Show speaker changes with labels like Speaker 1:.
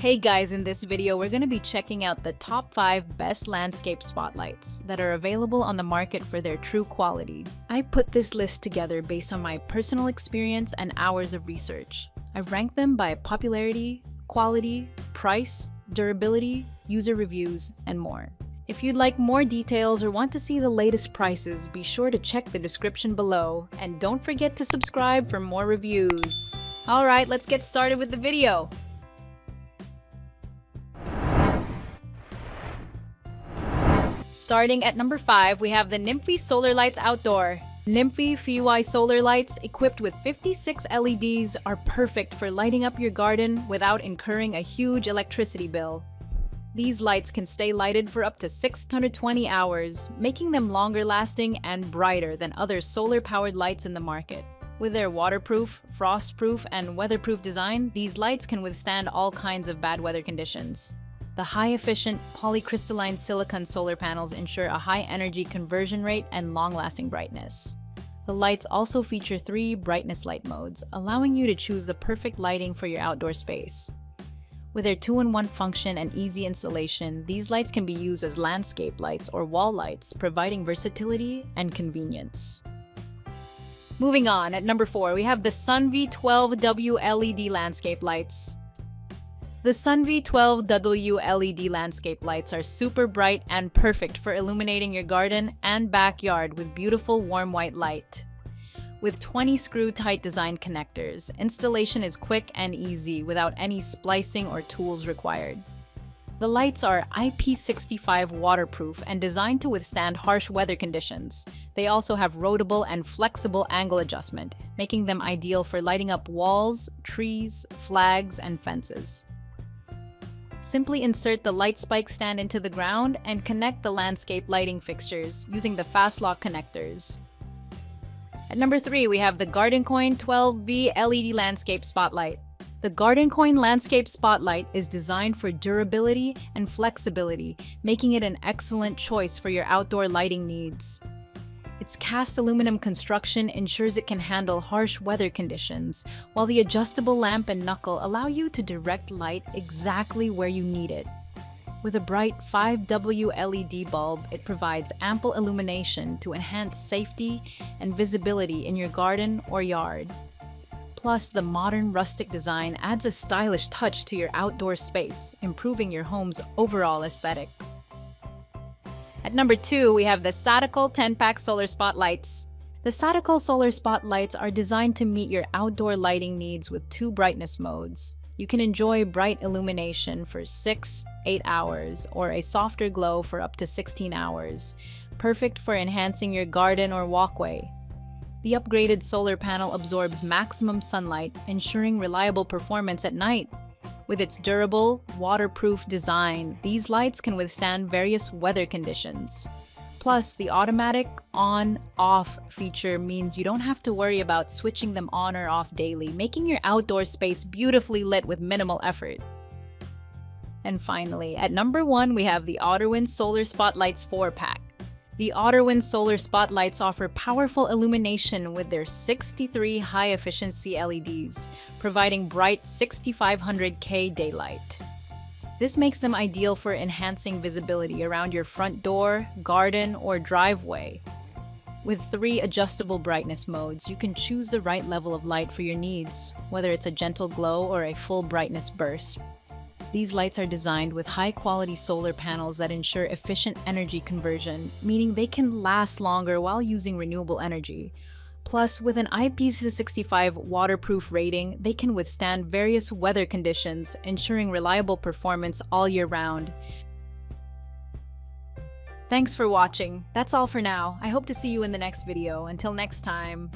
Speaker 1: Hey guys, in this video, we're going to be checking out the top 5 best landscape spotlights that are available on the market for their true quality. I put this list together based on my personal experience and hours of research. I ranked them by popularity, quality, price, durability, user reviews, and more. If you'd like more details or want to see the latest prices, be sure to check the description below, and don't forget to subscribe for more reviews. Alright, let's get started with the video! Starting at number 5, we have the NYMPHY Solar Lights Outdoor. NYMPHY solar lights, equipped with 56 LEDs, are perfect for lighting up your garden without incurring a huge electricity bill. These lights can stay lighted for up to 620 hours, making them longer lasting and brighter than other solar-powered lights in the market. With their waterproof, frost-proof, and weatherproof design, these lights can withstand all kinds of bad weather conditions. The high-efficient polycrystalline silicon solar panels ensure a high energy conversion rate and long-lasting brightness. The lights also feature 3 brightness light modes, allowing you to choose the perfect lighting for your outdoor space. With their 2-in-1 function and easy installation, these lights can be used as landscape lights or wall lights, providing versatility and convenience. Moving on, at number 4, we have the SUNVIE 12W LED landscape lights. The SUNVIE 12W LED landscape lights are super bright and perfect for illuminating your garden and backyard with beautiful warm white light. With 20 screw-tight design connectors, installation is quick and easy without any splicing or tools required. The lights are IP65 waterproof and designed to withstand harsh weather conditions. They also have rotable and flexible angle adjustment, making them ideal for lighting up walls, trees, flags, and fences. Simply insert the light spike stand into the ground and connect the landscape lighting fixtures using the fast lock connectors. At number 3, we have the Gardencoin 12V LED Landscape Spotlight. The Gardencoin Landscape Spotlight is designed for durability and flexibility, making it an excellent choice for your outdoor lighting needs. Its cast aluminum construction ensures it can handle harsh weather conditions, while the adjustable lamp and knuckle allow you to direct light exactly where you need it. With a bright 5W LED bulb, it provides ample illumination to enhance safety and visibility in your garden or yard. Plus, the modern rustic design adds a stylish touch to your outdoor space, improving your home's overall aesthetic. At number 2, we have the Satucol 10-pack solar spotlights. The Satucol solar spotlights are designed to meet your outdoor lighting needs with 2 brightness modes. You can enjoy bright illumination for 6-8 hours or a softer glow for up to 16 hours, perfect for enhancing your garden or walkway. The upgraded solar panel absorbs maximum sunlight, ensuring reliable performance at night. With its durable, waterproof design, these lights can withstand various weather conditions. Plus, the automatic on-off feature means you don't have to worry about switching them on or off daily, making your outdoor space beautifully lit with minimal effort. And finally, at number 1, we have the AUDERWIN Solar Spotlights 4-pack. The AUDERWIN solar spotlights offer powerful illumination with their 63 high-efficiency LEDs, providing bright 6500K daylight. This makes them ideal for enhancing visibility around your front door, garden, or driveway. With 3 adjustable brightness modes, you can choose the right level of light for your needs, whether it's a gentle glow or a full brightness burst. These lights are designed with high-quality solar panels that ensure efficient energy conversion, meaning they can last longer while using renewable energy. Plus, with an IP65 waterproof rating, they can withstand various weather conditions, ensuring reliable performance all year round. Thanks for watching. That's all for now. I hope to see you in the next video. Until next time.